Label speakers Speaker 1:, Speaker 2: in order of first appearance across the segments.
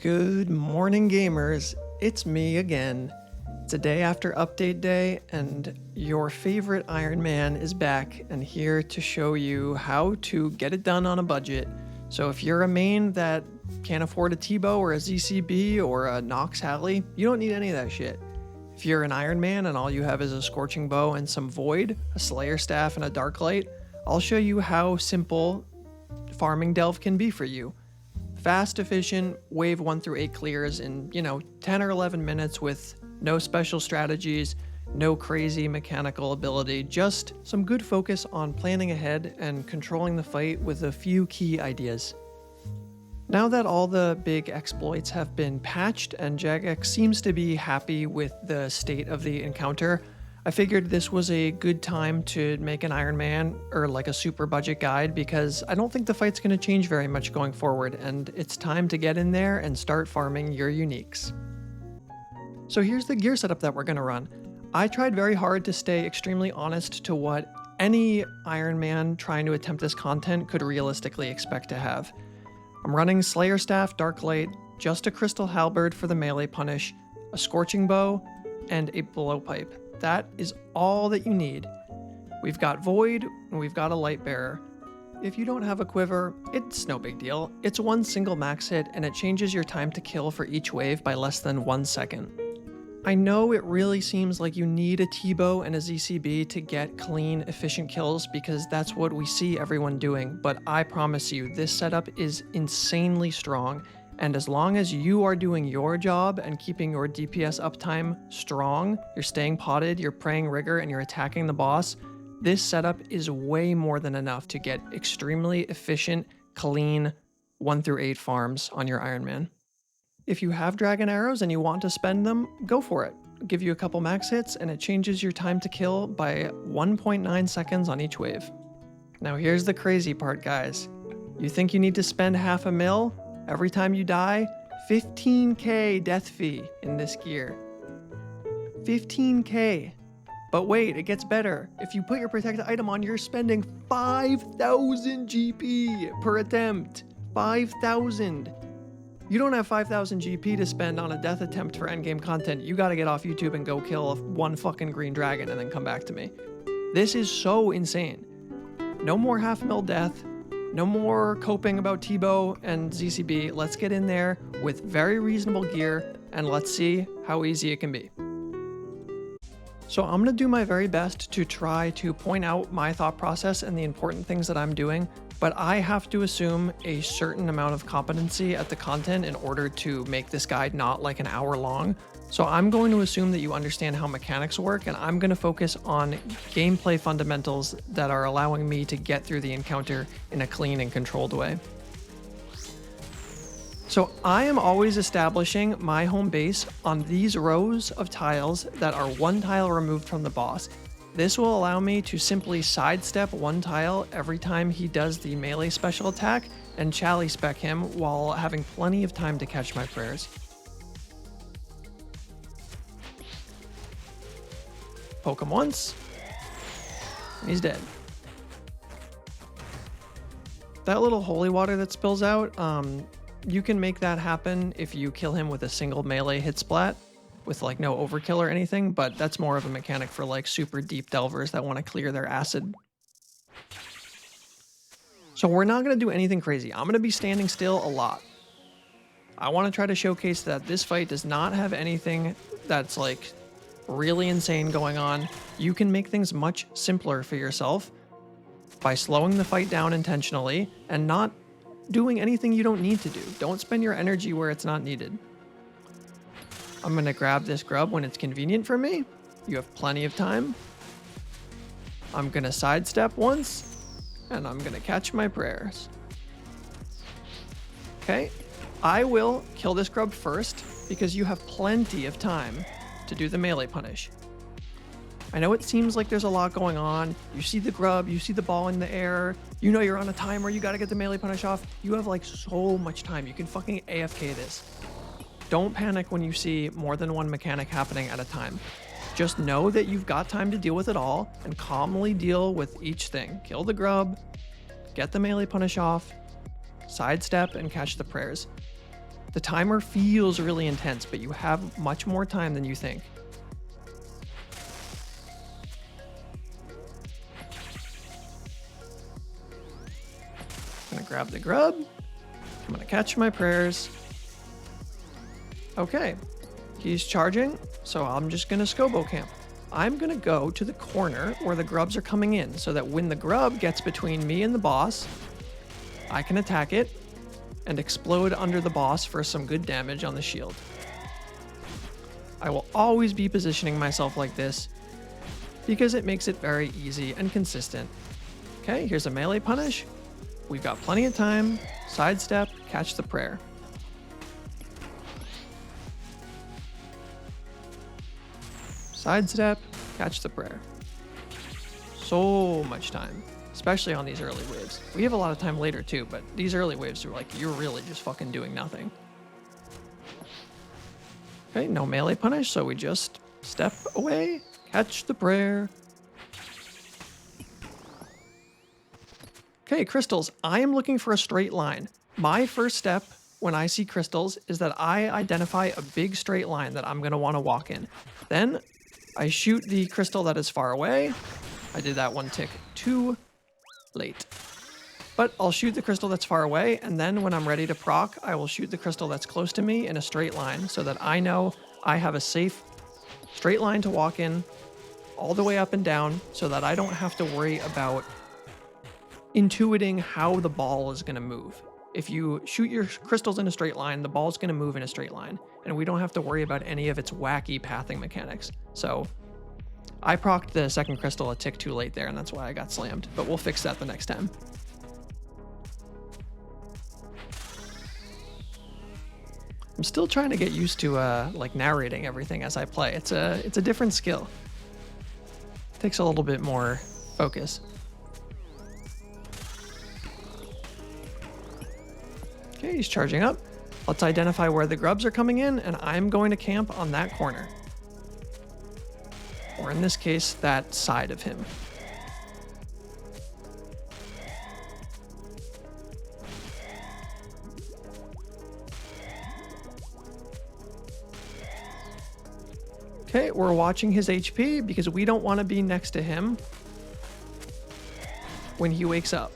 Speaker 1: Good morning, gamers. It's me again. It's a day after update day, and your favorite Ironman is back and here to show you how to get it done on a budget. So if you're a main that can't afford a T-bow or a ZCB or a Nox Halley, you don't need any of that shit. If you're an Ironman and all you have is a Scorching Bow and some Void, a Slayer Staff, and a Dark Light, I'll show you how simple farming Delve can be for you. Fast, efficient, wave 1 through 8 clears in, 10 or 11 minutes with no special strategies, no crazy mechanical ability, just some good focus on planning ahead and controlling the fight with a few key ideas. Now that all the big exploits have been patched and Jagex seems to be happy with the state of the encounter, I figured this was a good time to make an Ironman or like a super budget guide because I don't think the fight's going to change very much going forward, and it's time to get in there and start farming your uniques. So here's the gear setup that we're going to run. I tried very hard to stay extremely honest to what any Ironman trying to attempt this content could realistically expect to have. I'm running Slayer Staff, Dark Light, just a Crystal Halberd for the melee punish, a Scorching Bow, and a Blowpipe. That is all that you need. We've got Void, and we've got a Light Bearer. If you don't have a quiver, it's no big deal. It's one single max hit, and it changes your time to kill for each wave by less than 1 second. I know it really seems like you need a T-bow and a ZCB to get clean, efficient kills because that's what we see everyone doing, but I promise you, this setup is insanely strong, and as long as you are doing your job and keeping your DPS uptime strong, you're staying potted, you're praying rigor, and you're attacking the boss, this setup is way more than enough to get extremely efficient, clean 1 through 8 farms on your Ironman. If you have dragon arrows and you want to spend them, go for it. I'll give you a couple max hits and it changes your time to kill by 1.9 seconds on each wave. Now here's the crazy part, guys. You think you need to spend $500,000 every time you die? 15k death fee in this gear. 15k. But wait, it gets better. If you put your protected item on, you're spending 5,000 GP per attempt. 5,000. You don't have 5,000 GP to spend on a death attempt for endgame content. You gotta get off YouTube and go kill one fucking green dragon and then come back to me. This is so insane. No more $500,000 death. No more coping about T-bow and ZCB. Let's get in there with very reasonable gear and let's see how easy it can be. So I'm gonna do my very best to try to point out my thought process and the important things that I'm doing, but I have to assume a certain amount of competency at the content in order to make this guide not like an hour long. So I'm going to assume that you understand how mechanics work, and I'm going to focus on gameplay fundamentals that are allowing me to get through the encounter in a clean and controlled way. So I am always establishing my home base on these rows of tiles that are 1 tile removed from the boss. This will allow me to simply sidestep 1 tile every time he does the melee special attack and chally spec him while having plenty of time to catch my prayers. Poke him once, and he's dead. That little holy water that spills out, you can make that happen if you kill him with a single melee hit splat with like no overkill or anything, but that's more of a mechanic for like super deep delvers that want to clear their acid. So we're not going to do anything crazy. I'm going to be standing still a lot. I want to try to showcase that this fight does not have anything that's like really insane going on. You can make things much simpler for yourself by slowing the fight down intentionally and not doing anything you don't need to do. Don't spend your energy where it's not needed. I'm gonna grab this grub when it's convenient for me. You have plenty of time. I'm gonna sidestep once and I'm gonna catch my prayers. Okay, I will kill this grub first because you have plenty of time to do the melee punish. I know it seems like there's a lot going on. You see the grub, you see the ball in the air, you know you're on a timer, you gotta get the melee punish off. You have like so much time. You can fucking AFK this. Don't panic when you see more than 1 mechanic happening at a time. Just know that you've got time to deal with it all and calmly deal with each thing. Kill the grub, get the melee punish off, sidestep, and catch the prayers. The timer feels really intense, but you have much more time than you think. I'm gonna grab the grub. I'm gonna catch my prayers. Okay, he's charging, so I'm just gonna scobo camp. I'm gonna go to the corner where the grubs are coming in so that when the grub gets between me and the boss, I can attack it and explode under the boss for some good damage on the shield. I will always be positioning myself like this because it makes it very easy and consistent. Okay, here's a melee punish. We've got plenty of time. Sidestep, catch the prayer. Sidestep, catch the prayer. So much time, especially on these early waves. We have a lot of time later too, but these early waves are like, you're really just fucking doing nothing. Okay, no melee punish, so we just step away, catch the prayer. Okay, crystals. I am looking for a straight line. My first step when I see crystals is that I identify a big straight line that I'm going to want to walk in. Then I shoot the crystal that is far away. I did that one tick too late. But I'll shoot the crystal that's far away, and then when I'm ready to proc, I will shoot the crystal that's close to me in a straight line so that I know I have a safe straight line to walk in all the way up and down so that I don't have to worry about intuiting how the ball is going to move. If you shoot your crystals in a straight line, the ball's going to move in a straight line, and we don't have to worry about any of its wacky pathing mechanics. So I procced the second crystal a tick too late there, and that's why I got slammed, but we'll fix that the next time. I'm still trying to get used to like narrating everything as I play. It's a different skill. It takes a little bit more focus. Okay, he's charging up. Let's identify where the grubs are coming in, and I'm going to camp on that corner. Or in this case, that side of him. Okay, we're watching his HP because we don't want to be next to him when he wakes up,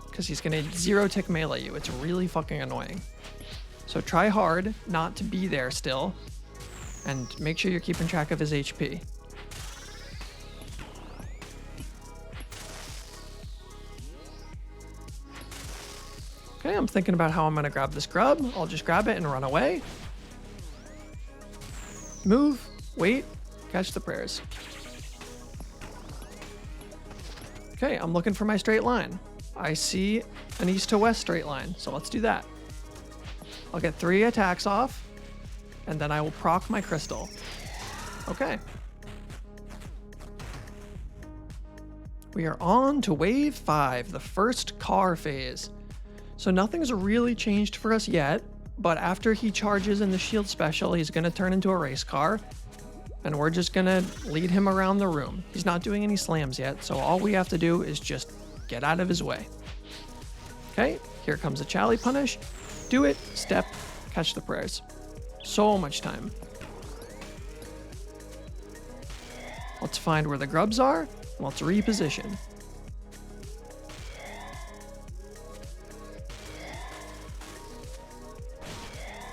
Speaker 1: because he's going to zero tick melee you. It's really fucking annoying. So try hard not to be there still, and make sure you're keeping track of his HP. Okay, I'm thinking about how I'm going to grab this grub. I'll just grab it and run away. Move, wait, catch the prayers. Okay, I'm looking for my straight line. I see an east to west straight line, so let's do that. I'll get 3 attacks off, and then I will proc my crystal. Okay. We are on to wave 5, the first car phase. So nothing's really changed for us yet, but after he charges in the shield special, he's going to turn into a race car, and we're just going to lead him around the room. He's not doing any slams yet, so all we have to do is just get out of his way. Okay, here comes a Chally punish. Do it, step, catch the prayers. So much time. Let's find where the grubs are. Let's reposition.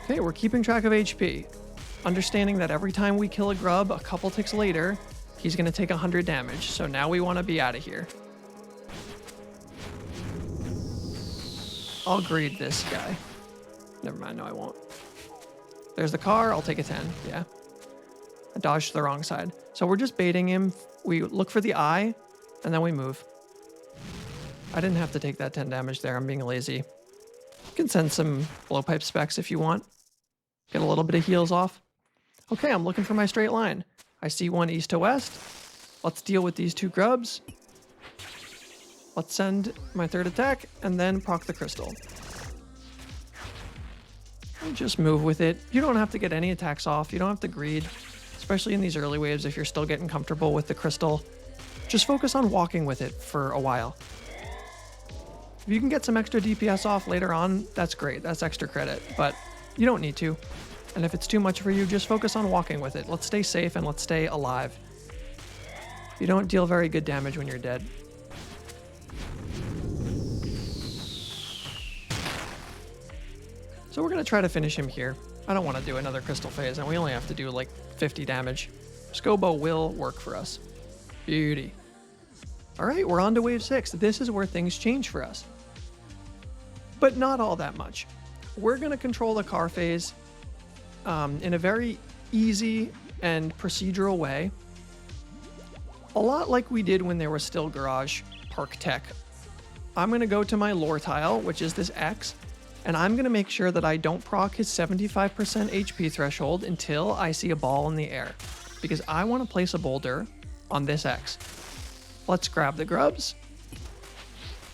Speaker 1: Okay, we're keeping track of HP. Understanding that every time we kill a grub, a couple ticks later, he's going to take 100 damage. So now we want to be out of here. I'll greed this guy. Never mind, no I won't. There's the car, I'll take a 10, yeah. I dodged to the wrong side. So we're just baiting him. We look for the eye, and then we move. I didn't have to take that 10 damage there, I'm being lazy. You can send some blowpipe specs if you want. Get a little bit of heals off. Okay, I'm looking for my straight line. I see one east to west. Let's deal with these 2 grubs. Let's send my 3rd attack, and then proc the crystal. And just move with it. You don't have to get any attacks off. You don't have to greed, especially in these early waves if you're still getting comfortable with the crystal. Just focus on walking with it for a while. If you can get some extra DPS off later on, that's great. That's extra credit. But You don't need to. And if it's too much for you, just focus on walking with it. Let's stay safe and let's stay alive. You don't deal very good damage when you're dead. So we're going to try to finish him here. I don't want to do another crystal phase, and we only have to do like 50 damage. Scobo will work for us. Beauty. All right, we're on to wave 6. This is where things change for us. But not all that much. We're going to control the car phase in a very easy and procedural way. A lot like we did when there was still garage park tech. I'm going to go to my lore tile, which is this X, and I'm going to make sure that I don't proc his 75% HP threshold until I see a ball in the air, because I want to place a boulder on this X. Let's grab the grubs.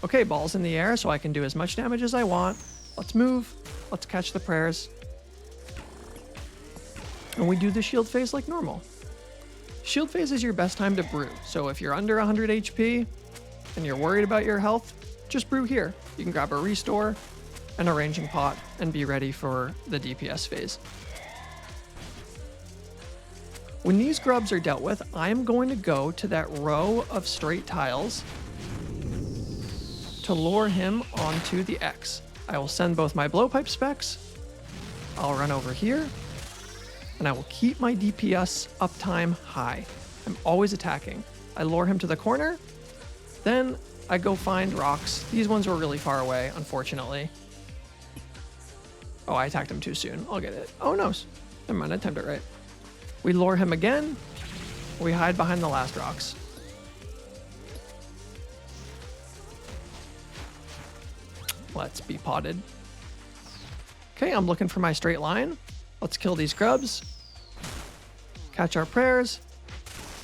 Speaker 1: Okay, ball's in the air, so I can do as much damage as I want. Let's move. Let's catch the prayers. And we do the shield phase like normal. Shield phase is your best time to brew, so if you're under 100 HP and you're worried about your health, just brew here. You can grab a restore and a ranging pot and be ready for the DPS phase. When these grubs are dealt with, I'm going to go to that row of straight tiles to lure him onto the X. I will send both my blowpipe specs, I'll run over here, and I will keep my DPS uptime high. I'm always attacking. I lure him to the corner, then I go find rocks. These ones were really far away, unfortunately. Oh, I attacked him too soon. I'll get it. Oh no, never mind, I timed it right. We lure him again. We hide behind the last rocks. Let's be potted. Okay, I'm looking for my straight line. Let's kill these grubs. Catch our prayers.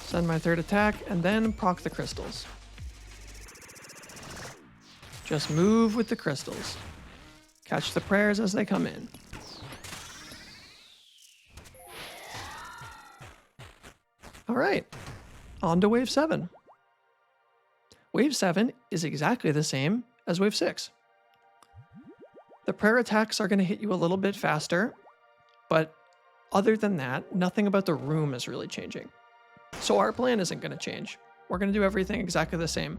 Speaker 1: Send my third attack, and then proc the crystals. Just move with the crystals. Catch the prayers as they come in. All right, on to wave 7. Wave 7 is exactly the same as wave 6. The prayer attacks are going to hit you a little bit faster, but other than that, nothing about the room is really changing. So our plan isn't going to change. We're going to do everything exactly the same.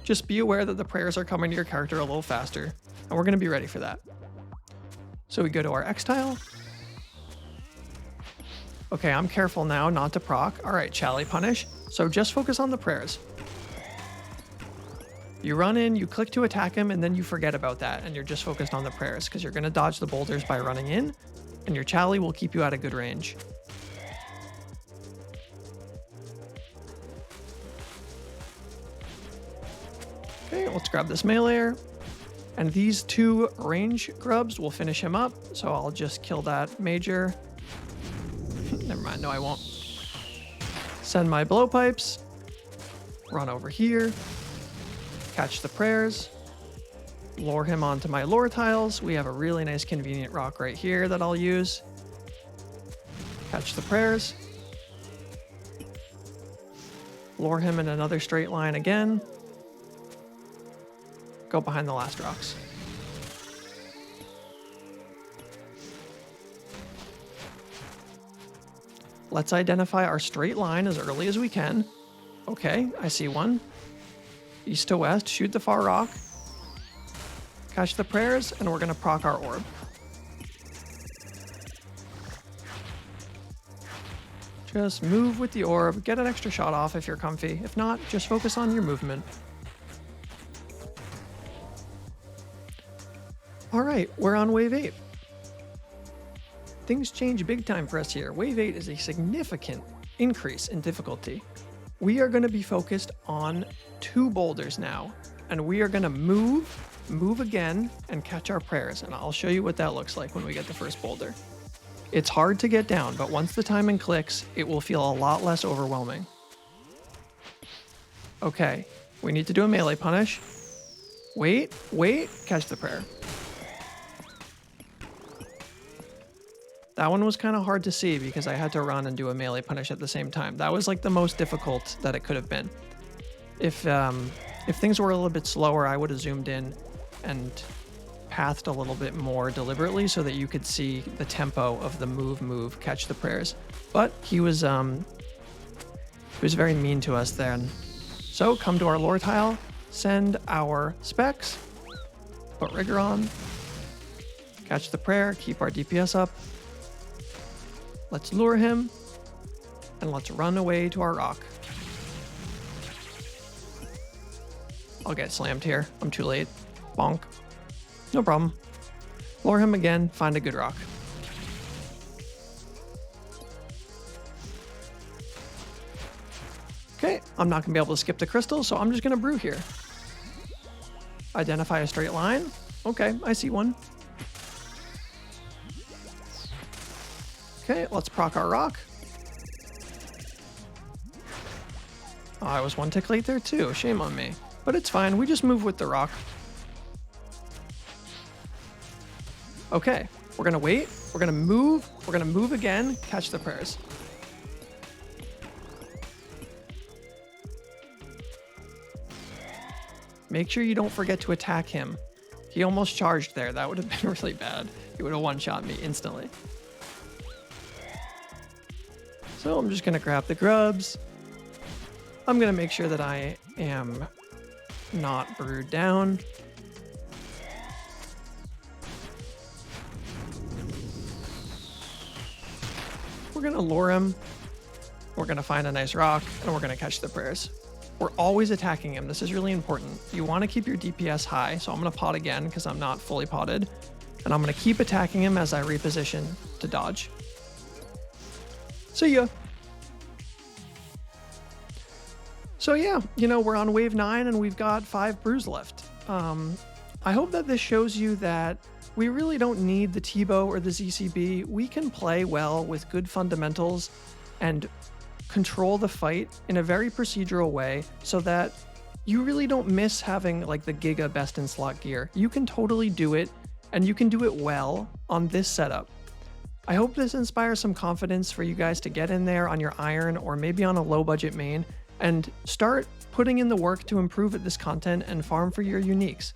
Speaker 1: Just be aware that the prayers are coming to your character a little faster, and we're going to be ready for that. So we go to our X tile. Okay, I'm careful now not to proc. All right, Chally punish. So just focus on the prayers. You run in, you click to attack him, and then you forget about that, and you're just focused on the prayers, because you're going to dodge the boulders by running in, and your Chally will keep you at a good range. Okay, let's grab this meleeer. And these 2 range grubs will finish him up, so I'll just kill that major. Never mind, no I won't. Send my blowpipes. Run over here. Catch the prayers. Lure him onto my lore tiles. We have a really nice convenient rock right here that I'll use. Catch the prayers. Lure him in another straight line again. Go behind the last rocks. Let's identify our straight line as early as we can. Okay, I see one. East to west, shoot the far rock. Catch the prayers, and we're going to proc our orb. Just move with the orb, get an extra shot off if you're comfy. If not, just focus on your movement. All right, we're on wave 8. Things change big time for us here. Wave 8 is a significant increase in difficulty. We are going to be focused on 2 boulders now, and we are going to move again, and catch our prayers, and I'll show you what that looks like when we get the first boulder. It's hard to get down, but once the timing clicks, it will feel a lot less overwhelming. Okay, we need to do a melee punish. Wait, catch the prayer. That one was kind of hard to see because I had to run and do a melee punish at the same time. That was like the most difficult that it could have been. If things were a little bit slower, I would have zoomed in and pathed a little bit more deliberately so that you could see the tempo of the move, catch the prayers. But he was very mean to us then. So come to our lore tile, send our specs, put rigor on, catch the prayer, keep our DPS up. Let's lure him, and let's run away to our rock. I'll get slammed here. I'm too late. Bonk. No problem. Lure him again, find a good rock. Okay, I'm not gonna be able to skip the crystal, so I'm just gonna brew here. Identify a straight line. Okay, I see one. Okay, let's proc our rock. Oh, I was one tick late there too. Shame on me. But it's fine. We just move with the rock. Okay, we're gonna wait. We're gonna move. We're gonna move again. Catch the prayers. Make sure you don't forget to attack him. He almost charged there. That would have been really bad. He would have one-shot me instantly. So I'm just gonna grab the grubs. I'm gonna make sure that I am not brewed down. We're gonna lure him. We're gonna find a nice rock, and we're gonna catch the prayers. We're always attacking him. This is really important. You want to keep your DPS high, so I'm gonna pot again because I'm not fully potted, and I'm gonna keep attacking him as I reposition to dodge. See ya. So yeah, you know, we're on wave 9 and we've got 5 brews left. I hope that this shows you that we really don't need the T-bow or the ZCB. We can play well with good fundamentals and control the fight in a very procedural way so that you really don't miss having like the Giga best in slot gear. You can totally do it, and you can do it well on this setup. I hope this inspires some confidence for you guys to get in there on your Iron or maybe on a low budget main and start putting in the work to improve at this content and farm for your uniques.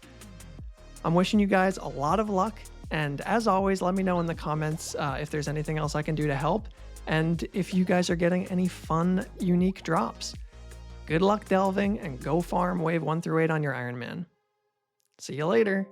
Speaker 1: I'm wishing you guys a lot of luck, and as always, let me know in the comments if there's anything else I can do to help, and if you guys are getting any fun, unique drops. Good luck delving, and go farm wave 1 through 8 on your Ironman. See you later.